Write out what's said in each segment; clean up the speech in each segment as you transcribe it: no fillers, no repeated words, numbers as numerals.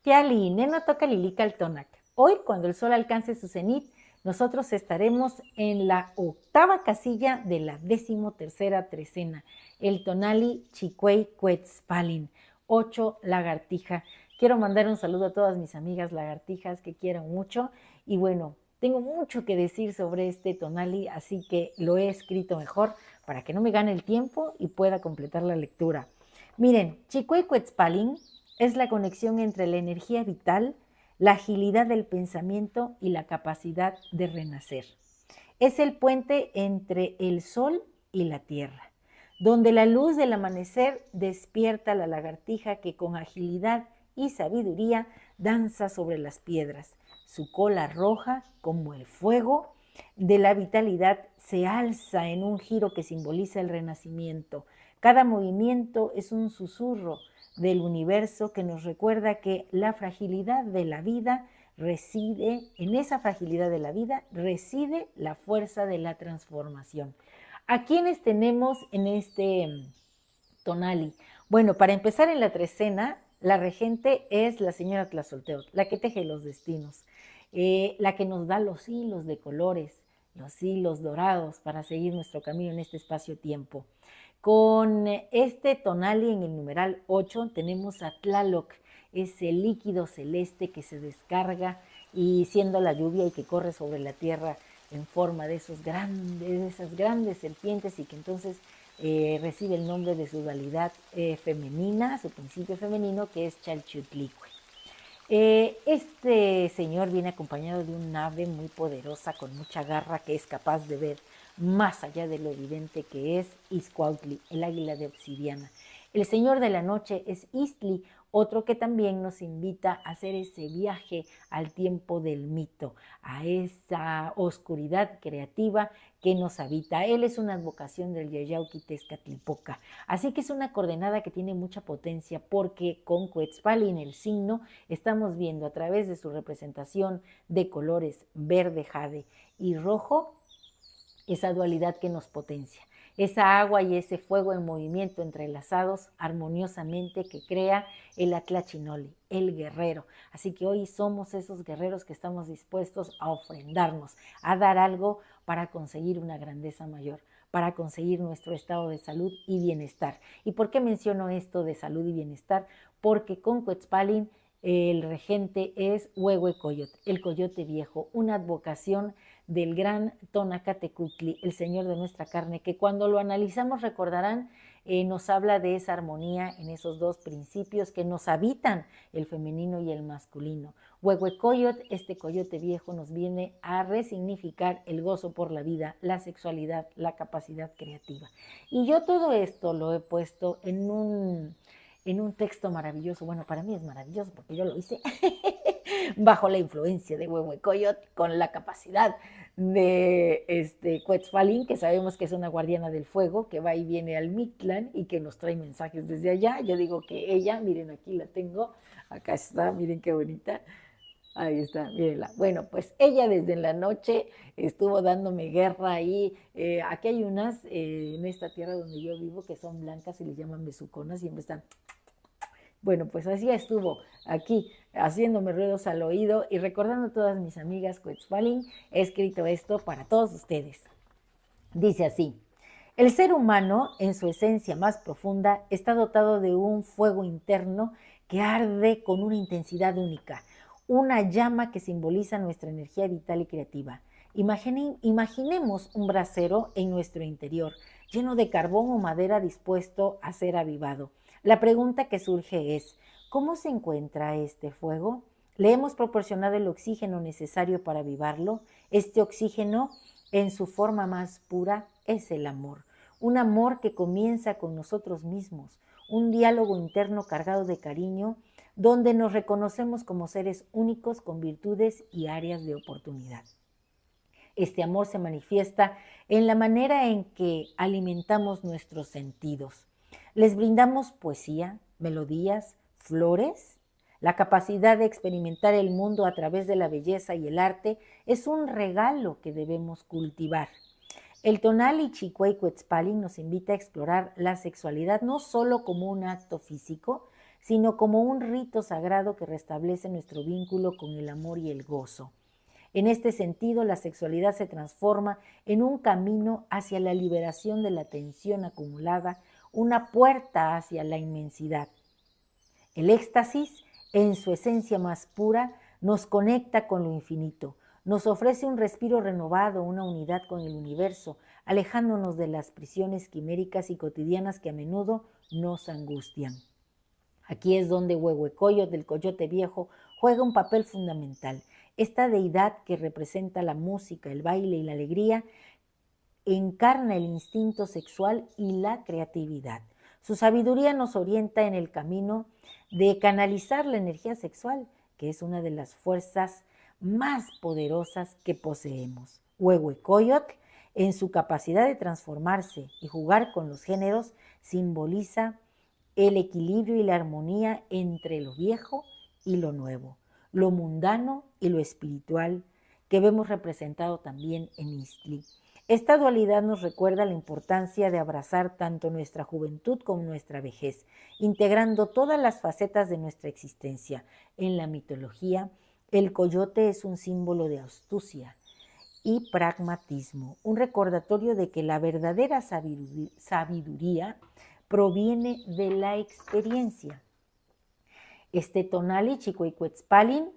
Tiali, Neno toca Lilica al Tonac. Hoy, cuando el sol alcance su cenit, nosotros estaremos en la octava casilla de la 13ª trecena, el Tonali Chicuey Cuetzpalin, 8 lagartija. Quiero mandar un saludo a todas mis amigas lagartijas que quiero mucho y bueno, tengo mucho que decir sobre este Tonali, así que lo he escrito mejor para que no me gane el tiempo y pueda completar la lectura. Miren, Chicuey Cuetzpalin es la conexión entre la energía vital, la agilidad del pensamiento y la capacidad de renacer. Es el puente entre el sol y la tierra, donde la luz del amanecer despierta a la lagartija que con agilidad y sabiduría danza sobre las piedras. Su cola roja, como el fuego de la vitalidad, se alza en un giro que simboliza el renacimiento. Cada movimiento es un susurro del universo que nos recuerda que la fragilidad de la vida reside, en esa fragilidad de la vida reside la fuerza de la transformación. ¿A quiénes tenemos en este Tonali? Bueno, para empezar en la trecena, la regente es la señora Tlazolteotl, la que teje los destinos, la que nos da los hilos de colores, los hilos dorados para seguir nuestro camino en este espacio-tiempo. Con este Tonali en el numeral 8 tenemos a Tlaloc, ese líquido celeste que se descarga y siendo la lluvia y que corre sobre la tierra en forma de esas grandes serpientes y que entonces recibe el nombre de su dualidad femenina, su principio femenino, que es Chalchutlicue. Este señor viene acompañado de un ave muy poderosa, con mucha garra, que es capaz de ver más allá de lo evidente, que es Izcuautli, el águila de obsidiana. El señor de la noche es Istli, otro que también nos invita a hacer ese viaje al tiempo del mito, a esa oscuridad creativa que nos habita. Él es una advocación del Yayauqui Tezcatlipoca. Así que es una coordenada que tiene mucha potencia porque con Cuetzpalin, el signo, estamos viendo a través de su representación de colores verde, jade y rojo, esa dualidad que nos potencia. Esa agua y ese fuego en movimiento entrelazados armoniosamente que crea el Atlachinoli, el guerrero. Así que hoy somos esos guerreros que estamos dispuestos a ofrendarnos, a dar algo para conseguir una grandeza mayor, para conseguir nuestro estado de salud y bienestar. ¿Y por qué menciono esto de salud y bienestar? Porque con Cuetzpalin el regente es Huehuecoyot, el coyote viejo, una advocación del gran Tonacatecutli, el señor de nuestra carne, que cuando lo analizamos recordarán, nos habla de esa armonía en esos dos principios que nos habitan, el femenino y el masculino. Huehuecoyot, este coyote viejo, nos viene a resignificar el gozo por la vida, la sexualidad, la capacidad creativa. Y yo todo esto lo he puesto en un texto maravilloso. Bueno, para mí es maravilloso porque yo lo hice bajo la influencia de Huehuecoyot, con la capacidad de Cuetzpalin, que sabemos que es una guardiana del fuego, que va y viene al Mictlán y que nos trae mensajes desde allá. Yo digo que ella, miren, aquí la tengo, acá está, miren qué bonita. Ahí está, mírenla. Bueno, pues ella desde la noche estuvo dándome guerra ahí. Aquí hay unas en esta tierra donde yo vivo que son blancas y les llaman besuconas, siempre están. Bueno, pues así estuvo aquí haciéndome ruidos al oído y recordando a todas mis amigas Cuetzpalin, he escrito esto para todos ustedes. Dice así: el ser humano, en su esencia más profunda, está dotado de un fuego interno que arde con una intensidad única, una llama que simboliza nuestra energía vital y creativa. Imaginemos un brasero en nuestro interior, lleno de carbón o madera dispuesto a ser avivado. La pregunta que surge es: ¿cómo se encuentra este fuego? ¿Le hemos proporcionado el oxígeno necesario para avivarlo? Este oxígeno, en su forma más pura, es el amor. Un amor que comienza con nosotros mismos, un diálogo interno cargado de cariño, donde nos reconocemos como seres únicos con virtudes y áreas de oportunidad. Este amor se manifiesta en la manera en que alimentamos nuestros sentidos. Les brindamos poesía, melodías, flores. La capacidad de experimentar el mundo a través de la belleza y el arte es un regalo que debemos cultivar. El Tonali Chicuey Cuetzpalin nos invita a explorar la sexualidad no solo como un acto físico, sino como un rito sagrado que restablece nuestro vínculo con el amor y el gozo. En este sentido, la sexualidad se transforma en un camino hacia la liberación de la tensión acumulada, una puerta hacia la inmensidad. El éxtasis, en su esencia más pura, nos conecta con lo infinito, nos ofrece un respiro renovado, una unidad con el universo, alejándonos de las prisiones quiméricas y cotidianas que a menudo nos angustian. Aquí es donde Huehuecoyotl del Coyote Viejo juega un papel fundamental. Esta deidad que representa la música, el baile y la alegría encarna el instinto sexual y la creatividad. Su sabiduría nos orienta en el camino de canalizar la energía sexual, que es una de las fuerzas más poderosas que poseemos. Huehuecoyotl, en su capacidad de transformarse y jugar con los géneros, simboliza el equilibrio y la armonía entre lo viejo y lo nuevo, lo mundano y lo espiritual, que vemos representado también en Istli. Esta dualidad nos recuerda la importancia de abrazar tanto nuestra juventud como nuestra vejez, integrando todas las facetas de nuestra existencia. En la mitología, el coyote es un símbolo de astucia y pragmatismo, un recordatorio de que la verdadera sabiduría proviene de la experiencia. Este tonali Chicoicuetzpalin,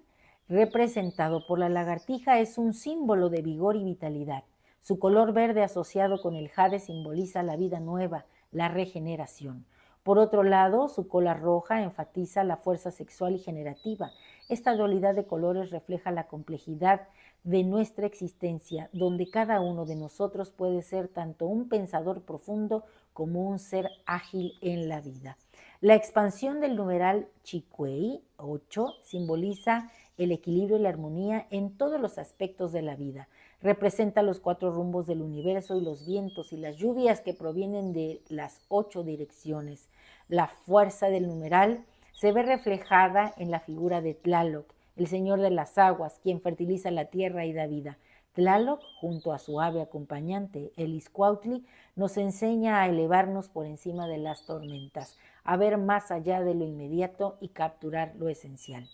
representado por la lagartija, es un símbolo de vigor y vitalidad. Su color verde asociado con el jade simboliza la vida nueva, la regeneración. Por otro lado, su cola roja enfatiza la fuerza sexual y generativa. Esta dualidad de colores refleja la complejidad de nuestra existencia, donde cada uno de nosotros puede ser tanto un pensador profundo como un ser ágil en la vida. La expansión del numeral Chicuey, 8, simboliza el equilibrio y la armonía en todos los aspectos de la vida. Representa los 4 rumbos del universo y los vientos y las lluvias que provienen de las 8 direcciones. La fuerza del numeral se ve reflejada en la figura de Tlaloc, el señor de las aguas, quien fertiliza la tierra y da vida. Tlaloc, junto a su ave acompañante, el Izcuautli, nos enseña a elevarnos por encima de las tormentas, a ver más allá de lo inmediato y capturar lo esencial.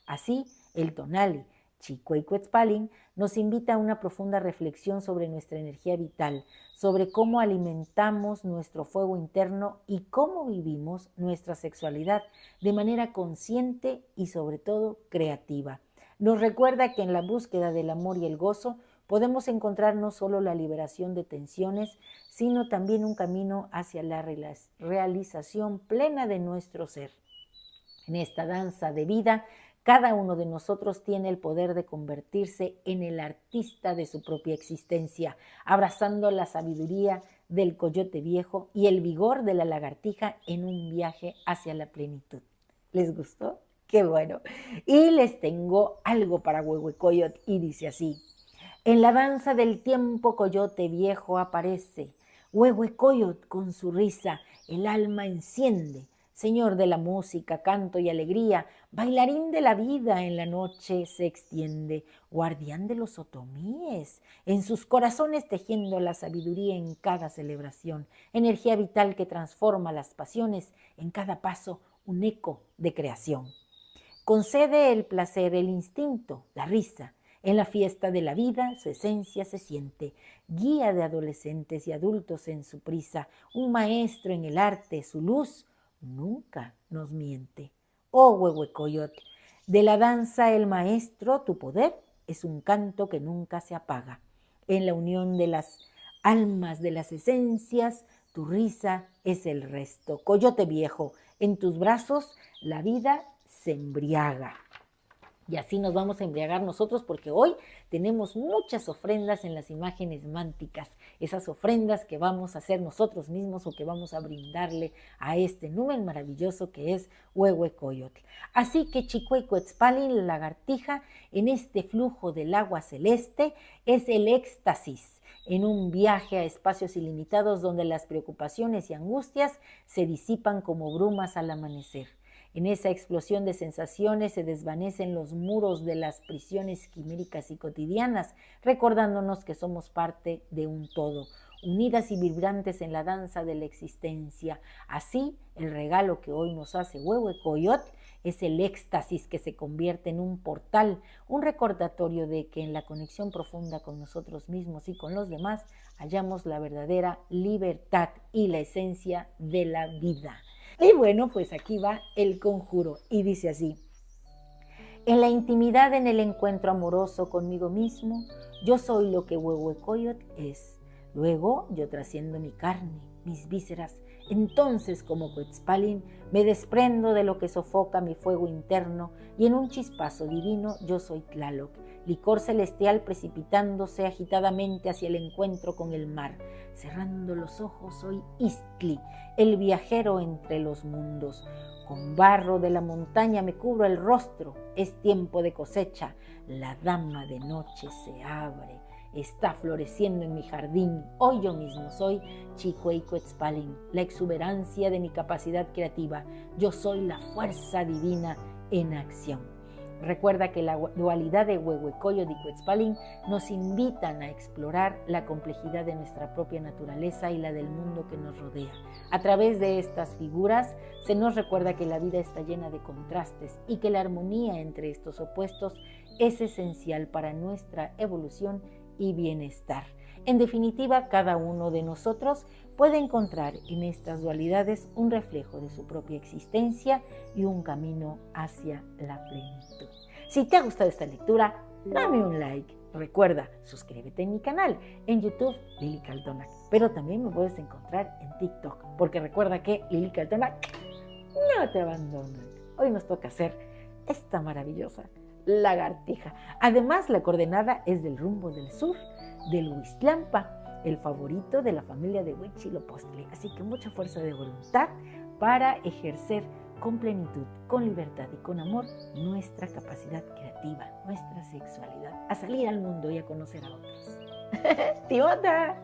Así, el tonali, Chicoicuetzpalin, nos invita a una profunda reflexión sobre nuestra energía vital, sobre cómo alimentamos nuestro fuego interno y cómo vivimos nuestra sexualidad de manera consciente y sobre todo creativa. Nos recuerda que en la búsqueda del amor y el gozo podemos encontrar no solo la liberación de tensiones, sino también un camino hacia la realización plena de nuestro ser. En esta danza de vida, cada uno de nosotros tiene el poder de convertirse en el artista de su propia existencia, abrazando la sabiduría del coyote viejo y el vigor de la lagartija en un viaje hacia la plenitud. ¿Les gustó? ¡Qué bueno! Y les tengo algo para Huehuecoyotl y dice así: en la danza del tiempo coyote viejo aparece, Huehuecoyotl con su risa el alma enciende, señor de la música, canto y alegría, bailarín de la vida en la noche se extiende, guardián de los otomíes, en sus corazones tejiendo la sabiduría en cada celebración, energía vital que transforma las pasiones, en cada paso un eco de creación. Concede el placer, el instinto, la risa. En la fiesta de la vida su esencia se siente, guía de adolescentes y adultos en su prisa, un maestro en el arte, su luz nunca nos miente. Oh Huehuecoyotl, de la danza el maestro, tu poder es un canto que nunca se apaga. En la unión de las almas de las esencias, tu risa es el resto. Coyote viejo, en tus brazos la vida se embriaga. Y así nos vamos a embriagar nosotros porque hoy tenemos muchas ofrendas en las imágenes mánticas, esas ofrendas que vamos a hacer nosotros mismos o que vamos a brindarle a este numen maravilloso que es Huehuecoyotl. Así que Chicoicuetzpalin, la lagartija, en este flujo del agua celeste es el éxtasis, en un viaje a espacios ilimitados donde las preocupaciones y angustias se disipan como brumas al amanecer. En esa explosión de sensaciones se desvanecen los muros de las prisiones quiméricas y cotidianas, recordándonos que somos parte de un todo, unidas y vibrantes en la danza de la existencia. Así, el regalo que hoy nos hace Huehuecoyot es el éxtasis que se convierte en un portal, un recordatorio de que en la conexión profunda con nosotros mismos y con los demás hallamos la verdadera libertad y la esencia de la vida. Y bueno, pues aquí va el conjuro y dice así: en la intimidad, en el encuentro amoroso conmigo mismo, yo soy lo que Huehuecoyot es. Luego yo trasciendo mi carne, mis vísceras. Entonces, como Quetzalcóatl, me desprendo de lo que sofoca mi fuego interno y en un chispazo divino yo soy Tlaloc, licor celestial precipitándose agitadamente hacia el encuentro con el mar. Cerrando los ojos soy Istli, el viajero entre los mundos. Con barro de la montaña me cubro el rostro, es tiempo de cosecha, la dama de noche se abre, está floreciendo en mi jardín, hoy yo mismo soy Chicuey-Quetzalcóatl, la exuberancia de mi capacidad creativa, yo soy la fuerza divina en acción. Recuerda que la dualidad de Huehuecoyot y Quetzalcóatl nos invitan a explorar la complejidad de nuestra propia naturaleza y la del mundo que nos rodea. A través de estas figuras se nos recuerda que la vida está llena de contrastes y que la armonía entre estos opuestos es esencial para nuestra evolución y bienestar. En definitiva, cada uno de nosotros puede encontrar en estas dualidades un reflejo de su propia existencia y un camino hacia la plenitud. Si te ha gustado esta lectura, dame un like. Recuerda, suscríbete en mi canal, en YouTube, Lili Caltonac. Pero también me puedes encontrar en TikTok, porque recuerda que Lili Caltonac no te abandona. Hoy nos toca hacer esta maravillosa lagartija. Además, la coordenada es del rumbo del sur, del Huixtlampa, el favorito de la familia de Huitzilopochtli. Así que mucha fuerza de voluntad para ejercer con plenitud, con libertad y con amor nuestra capacidad creativa, nuestra sexualidad, a salir al mundo y a conocer a otros. ¡Tiota!